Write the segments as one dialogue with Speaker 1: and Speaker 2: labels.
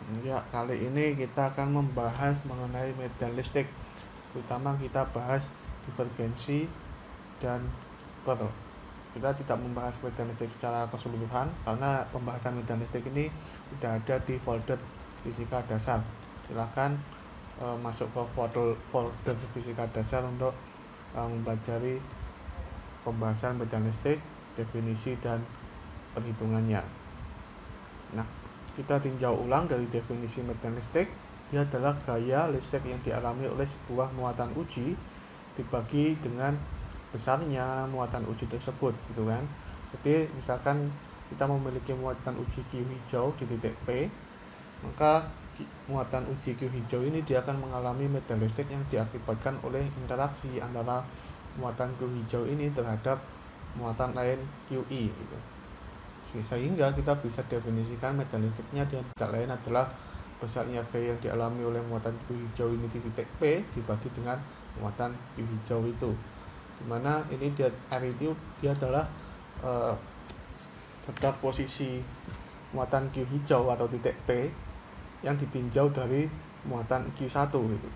Speaker 1: Ya, kali ini kita akan membahas mengenai medan listrik. Terutama kita bahas divergensi dan curl. Kita tidak membahas medan listrik secara keseluruhan karena pembahasan medan listrik ini sudah ada di folder fisika dasar. Silakan masuk ke folder fisika dasar untuk mempelajari pembahasan medan listrik, definisi dan perhitungannya. Nah, kita tinjau ulang dari definisi medan listrik. Dia adalah gaya listrik yang dialami oleh sebuah muatan uji dibagi dengan besarnya muatan uji tersebut, gitu kan. Jadi misalkan kita memiliki muatan uji Q hijau di titik P, maka muatan uji Q hijau ini dia akan mengalami medan listrik yang diakibatkan oleh interaksi antara muatan Q hijau ini terhadap muatan lain QI, gitu. Sehingga kita bisa definisikan medan listriknya dan tidak lain adalah besarnya gaya yang dialami oleh muatan Q hijau ini di titik P dibagi dengan muatan Q hijau itu, dimana ini R itu dia adalah vektor posisi muatan Q hijau atau titik P yang ditinjau dari muatan Q1 gitu.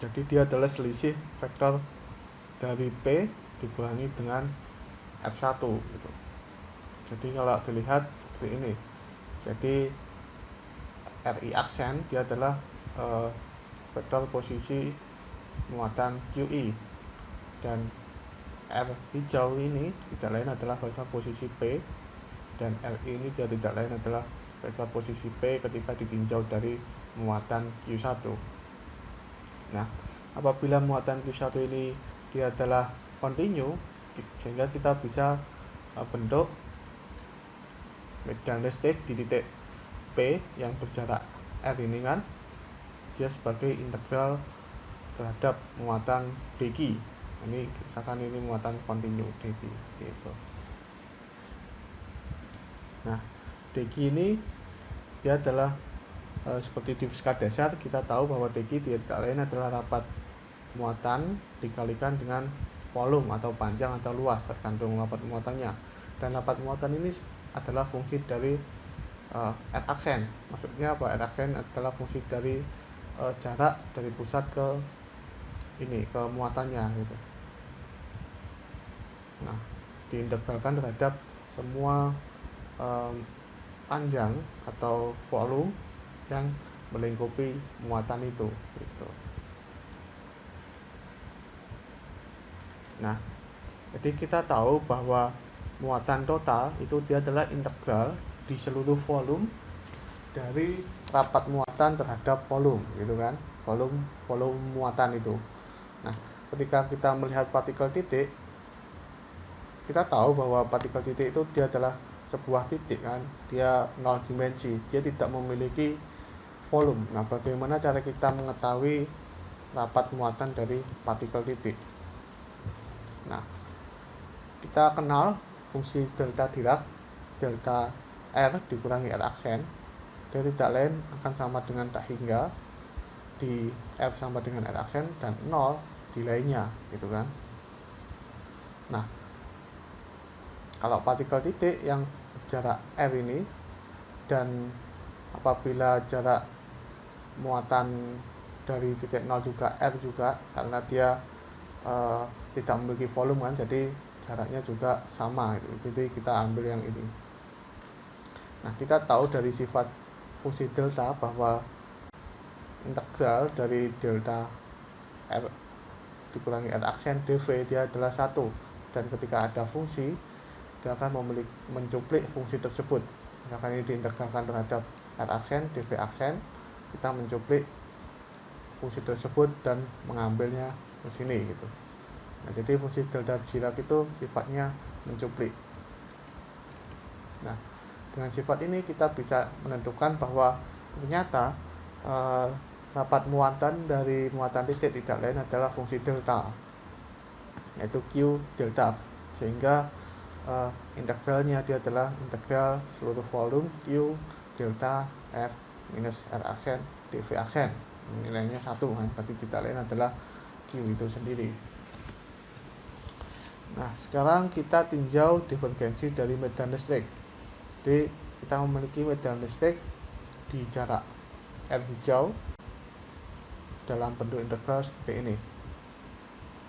Speaker 1: Jadi dia adalah selisih vektor dari P dikurangi dengan R1 gitu. Jadi kalau dilihat seperti ini, jadi RI aksen dia adalah vektor posisi muatan QI, dan R hijau ini tidak lain adalah vektor posisi P, dan RI ini dia tidak lain adalah vektor posisi P ketika ditinjau dari muatan Q1. Nah, apabila muatan Q1 ini dia adalah kontinu, sehingga kita bisa bentuk medan listrik di titik P yang berjarak R ini kan dia sebagai integral terhadap muatan dq. Ini misalkan ini muatan kontinu dq gitu. Nah, dq ini dia adalah seperti di fisika dasar kita tahu bahwa dq tidak lain adalah rapat muatan dikalikan dengan volume atau panjang atau luas tergantung rapat muatannya. Dan rapat muatan ini adalah fungsi dari R aksen. Maksudnya apa? R aksen adalah fungsi dari jarak dari pusat ke muatannya gitu. Nah, diintegralkan terhadap semua panjang atau volume yang melingkupi muatan itu gitu. Nah, jadi kita tahu bahwa muatan total itu dia adalah integral di seluruh volume dari rapat muatan terhadap volume gitu kan, volume muatan itu. Nah, ketika kita melihat partikel titik, kita tahu bahwa partikel titik itu dia adalah sebuah titik kan, dia nol dimensi, dia tidak memiliki volume. Nah, bagaimana cara kita mengetahui rapat muatan dari partikel titik? Nah, kita kenal fungsi delta Dirac, delta R dikurangi R aksen, dia tidak lain akan sama dengan tak hingga di R sama dengan R aksen dan 0 di lainnya gitu kan. Nah, kalau partikel titik yang jarak R ini, dan apabila jarak muatan dari titik 0 juga R juga, karena dia tidak memiliki volume kan, jadi jaraknya juga sama gitu. Jadi kita ambil yang ini. Nah, kita tahu dari sifat fungsi delta bahwa integral dari delta R dikurangi R aksen dv dia adalah 1, dan ketika ada fungsi dia akan mencuplik fungsi tersebut. Misalkan ini diintegralkan terhadap R aksen dv aksen, kita mencuplik fungsi tersebut dan mengambilnya ke sini gitu. Nah, jadi fungsi delta Dirac itu sifatnya mencuplik. Nah, dengan sifat ini kita bisa menentukan bahwa ternyata rapat muatan dari muatan titik tidak lain adalah fungsi delta, yaitu Q delta, sehingga integralnya dia adalah integral seluruh volume Q delta R minus R aksen dv aksen, nilainya 1 kan, berarti tidak lain adalah Q itu sendiri. Nah, sekarang kita tinjau divergensi dari medan listrik. Jadi kita memiliki medan listrik di jarak R hijau dalam bentuk integral seperti ini.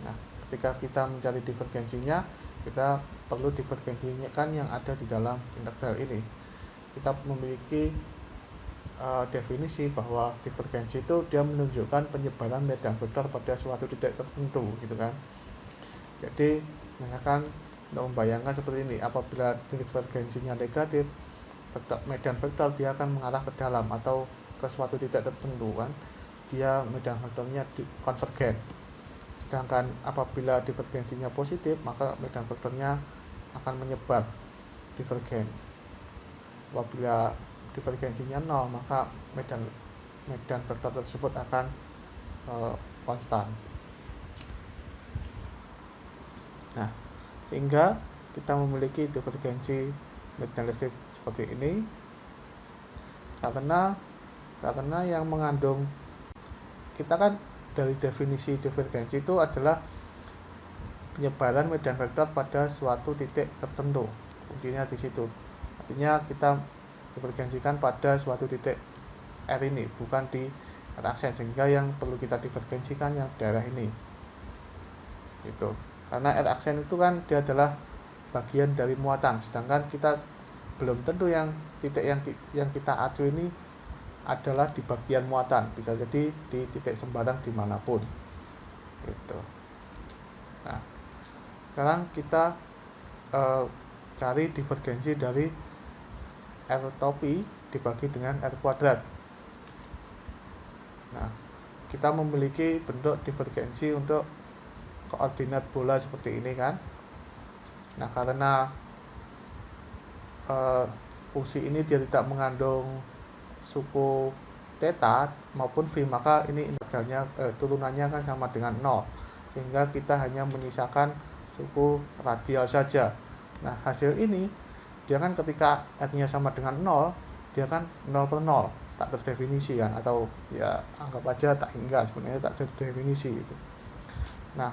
Speaker 1: Nah, ketika kita mencari divergensinya, kita perlu divergensinya kan yang ada di dalam integral ini. Kita memiliki definisi bahwa divergensi itu dia menunjukkan penyebaran medan vektor pada suatu titik tertentu, gitu kan. Jadi, misalkan untuk membayangkan seperti ini, apabila divergensinya negatif, medan vektor dia akan mengarah ke dalam atau ke suatu titik tertentu kan, dia medan vektornya konvergen. Sedangkan apabila divergensinya positif, maka medan vektornya akan menyebar divergen. Apabila divergensinya 0, maka medan vektor tersebut akan konstan. Nah, sehingga kita memiliki divergensi medan listrik seperti ini karena yang mengandung, kita kan dari definisi divergensi itu adalah penyebaran medan vektor pada suatu titik tertentu. Kuncinya di situ. Artinya kita divergensikan pada suatu titik R ini, bukan di R aksen, sehingga yang perlu kita divergensikan yang daerah ini. Gitu. Karena R aksen itu kan dia adalah bagian dari muatan, sedangkan kita belum tentu yang titik yang kita acu ini adalah di bagian muatan, bisa jadi di titik sembarang dimanapun. Gitu. Nah, sekarang kita cari divergensi dari R topi dibagi dengan R kuadrat. Nah, kita memiliki bentuk divergensi untuk koordinat bola seperti ini kan. Nah, karena fungsi ini dia tidak mengandung suku theta maupun phi, maka ini integralnya turunannya kan sama dengan 0, sehingga kita hanya menyisakan suku radial saja. Nah, hasil ini dia kan ketika R-nya sama dengan 0, dia kan 0 per 0, tak terdefinisi kan, atau ya anggap aja tak hingga, sebenarnya tak terdefinisi gitu. Nah,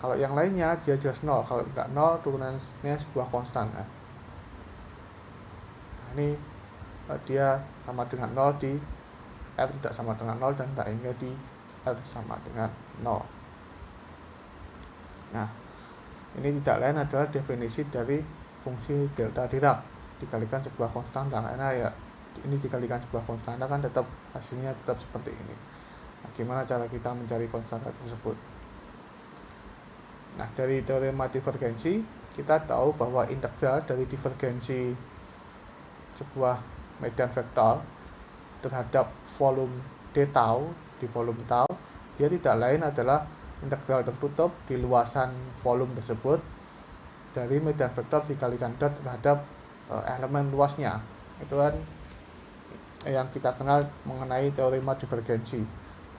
Speaker 1: kalau yang lainnya dia jelas 0, kalau enggak 0 turunannya sebuah konstan kan. Nah, ini dia sama dengan 0 di R tidak sama dengan 0 dan tak hingga di R sama dengan 0. Nah, ini tidak lain adalah definisi dari fungsi delta Dirac dikalikan sebuah konstanta, karena ya ini dikalikan sebuah konstanta kan tetap hasilnya tetap seperti ini. Nah, gimana cara kita mencari konstanta tersebut? Nah, dari teorema divergensi kita tahu bahwa integral dari divergensi sebuah medan vektor terhadap volume d tau di volume tau, dia tidak lain adalah integral tertutup di luasan volume tersebut dari medan vektor dikalikan dot terhadap elemen luasnya. Itu kan yang kita kenal mengenai teorema divergensi,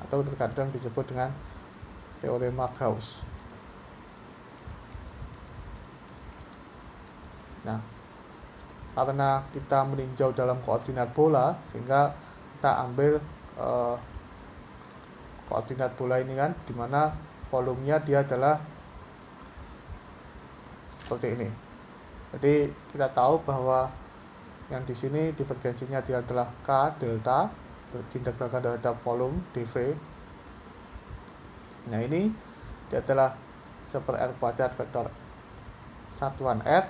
Speaker 1: atau terkadang disebut dengan teorema Gauss. Nah, karena kita meninjau dalam koordinat bola, sehingga kita ambil koordinat bola ini kan, dimana volumenya dia adalah seperti ini. Jadi kita tahu bahwa yang di sini divergensinya dia adalah K delta diintegralkan terhadap volume dV. Nah, ini dia adalah seper R kuadrat vektor satuan R.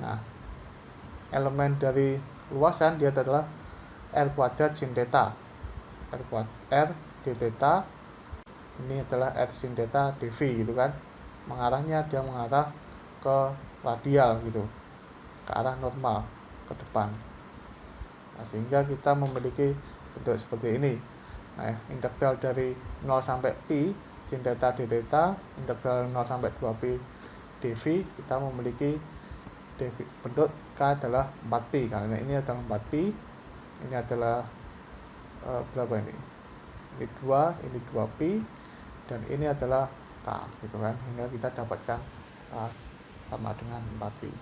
Speaker 1: Nah, elemen dari luasan dia adalah R kuadrat sin theta, R d theta, ini adalah R sin theta dV gitu kan. Mengarahnya dia mengarah ke radial gitu, ke arah normal ke depan. Nah, sehingga kita memiliki bentuk seperti ini. Nah, integral dari 0 sampai pi sin theta d theta, integral 0 sampai 2pi dV, kita memiliki bentuk K adalah 4pi, karena ini adalah 4pi, ini adalah berapa ini? Ini 2, ini 2pi, dan ini adalah K gitu kan, hingga kita dapatkan K sama dengan 4pi.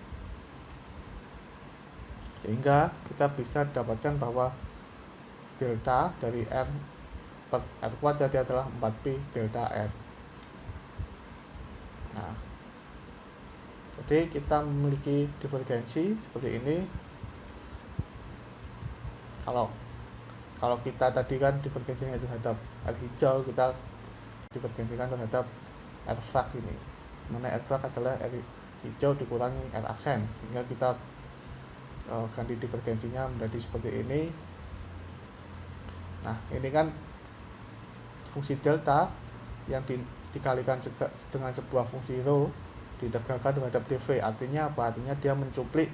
Speaker 1: Sehingga kita bisa dapatkan bahwa delta dari R per R kuadrat adalah 4pi delta R. Nah, jadi kita memiliki divergensi seperti ini. Kalau Kalau kita tadi kan divergensinya terhadap R hijau, kita divergensikan terhadap R frak ini, mana R frak adalah R hijau dikurangi R aksen, sehingga kita ganti divergensinya menjadi seperti ini. Nah, ini kan fungsi delta yang dikalikan juga dengan sebuah fungsi rho ditegalkan terhadap dv. Artinya apa? Artinya dia mencuplik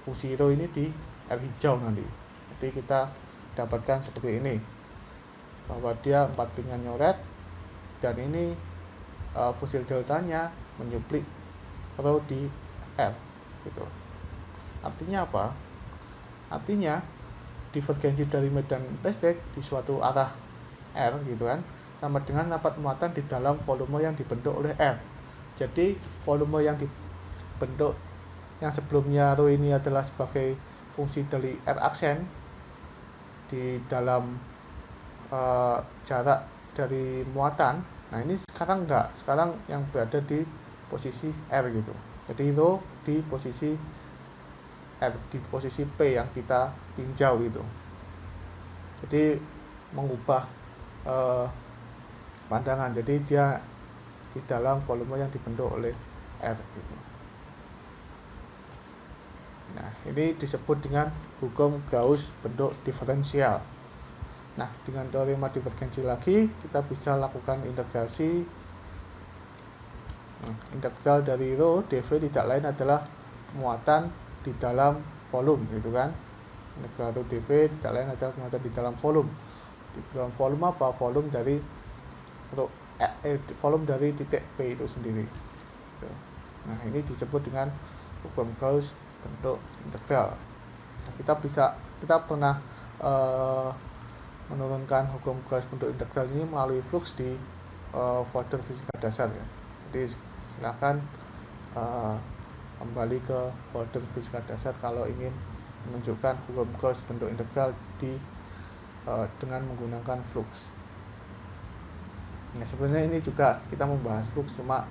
Speaker 1: fungsi rho ini di R hijau nanti. Jadi kita dapatkan seperti ini, bahwa dia 4 ringnya nyoret, dan ini fungsi deltanya menyuplik rho di R gitu. Artinya apa? Artinya divergensi dari medan listrik di suatu arah R gitu kan, sama dengan rapat muatan di dalam volume yang dibentuk oleh R. Jadi volume yang dibentuk yang sebelumnya rho ini adalah sebagai fungsi dari R aksen di dalam jarak dari muatan. Nah, ini sekarang enggak, sekarang yang berada di posisi R gitu. Jadi rho di posisi R, di posisi P yang kita tinjau gitu. Jadi mengubah pandangan, jadi dia di dalam volume yang dibentuk oleh R gitu. Nah, ini disebut dengan hukum Gauss bentuk diferensial. Nah, dengan teorema divergensi lagi kita bisa lakukan integrasi. Integral dari rho dv tidak lain adalah muatan di dalam volume gitu kan. Integral rho dv tidak lain adalah muatan di dalam volume. Di dalam volume apa? Volume dari volume dari titik P itu sendiri. Nah, ini disebut dengan hukum Gauss bentuk integral. Nah, kita pernah menurunkan hukum Gauss bentuk integral ini melalui flux di folder fisika dasar ya. Jadi silakan kembali ke folder fisika dasar kalau ingin menunjukkan hukum Gauss bentuk integral dengan menggunakan flux. Nah, sebenarnya ini juga kita membahas flux cuma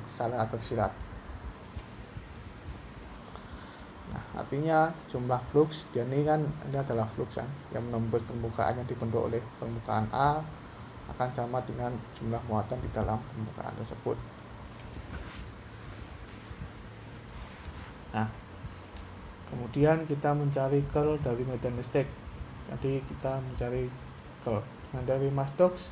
Speaker 1: secara tersirat. Nah, artinya jumlah flux, dan ini adalah flux kan, yang menembus permukaan yang dibentuk oleh permukaan A akan sama dengan jumlah muatan di dalam permukaan tersebut. Nah, kemudian kita mencari curl dari medan listrik. Jadi kita mencari curl dari Stokes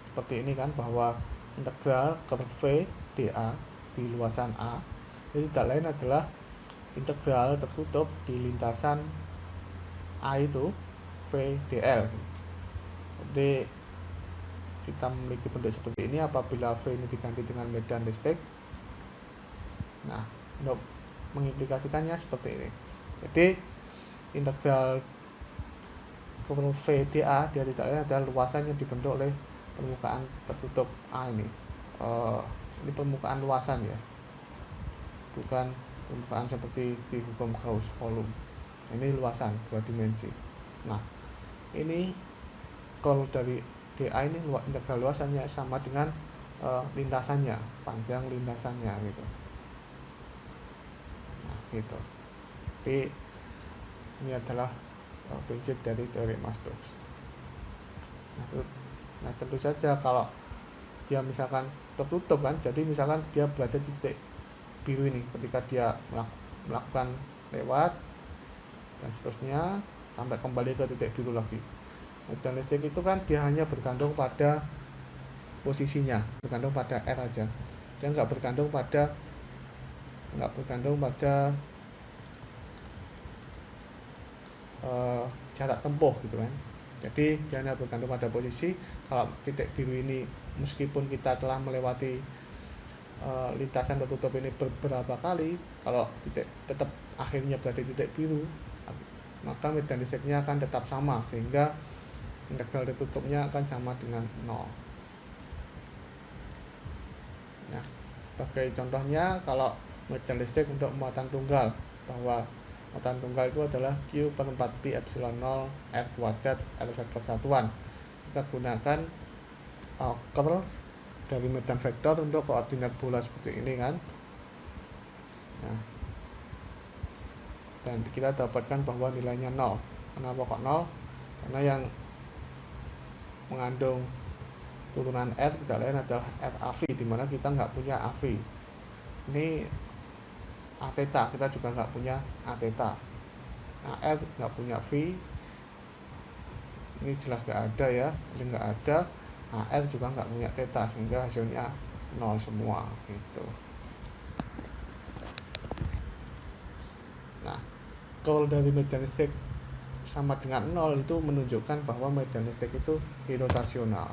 Speaker 1: seperti ini kan, bahwa integral curl V dA di luasan A itu tidak lain adalah integral tertutup di lintasan A itu V dL. Jadi kita memiliki bentuk seperti ini apabila V ini diganti dengan medan listrik. Nah, untuk mengimplikasikannya seperti ini. Jadi integral curl V dA dia tidak lain adalah luasan yang dibentuk oleh permukaan tertutup A ini. Ini permukaan luasan ya, bukan permukaan seperti di hukum Gauss volume. Ini luasan 2 dimensi. Nah, ini curl dari dA ini integral luasannya sama dengan lintasannya, panjang lintasannya gitu. Nah, gitu. Jadi ini adalah prinsip dari teorema Stokes. Nah, tentu saja kalau dia misalkan tertutup kan, jadi misalkan dia berada di titik biru ini, ketika dia melakukan lewat dan seterusnya sampai kembali ke titik biru lagi. Medan listrik itu kan dia hanya bergantung pada posisinya, bergantung pada R aja. Dia nggak bergantung pada jarak tempuh gitu kan. Jadi dia hanya bergantung pada posisi. Kalau titik biru ini, meskipun kita telah melewati lintasan tertutup ini beberapa kali, kalau titik tetap akhirnya berada di titik biru, maka medan listriknya akan tetap sama, sehingga integral tertutupnya akan sama dengan 0. Nah, sebagai contohnya, kalau medan listrik untuk muatan tunggal, bahwa muatan tunggal itu adalah Q per 4pi epsilon 0 R kuadrat R vektor satuan. Kita gunakan curl dari medan vektor untuk koordinat bola seperti ini kan. Nah, dan kita dapatkan bahwa nilainya 0. Kenapa kok 0? Karena yang mengandung turunan R tidak lain adalah R AV, dimana kita nggak punya AV. Ini A theta, kita juga nggak punya A theta. Nah, R nggak punya V, ini jelas nggak ada ya, ini nggak ada. AR juga nggak punya theta, sehingga hasilnya 0 semua gitu. Nah, kalau dari medan listrik sama dengan 0 itu menunjukkan bahwa medan listrik itu irotasional.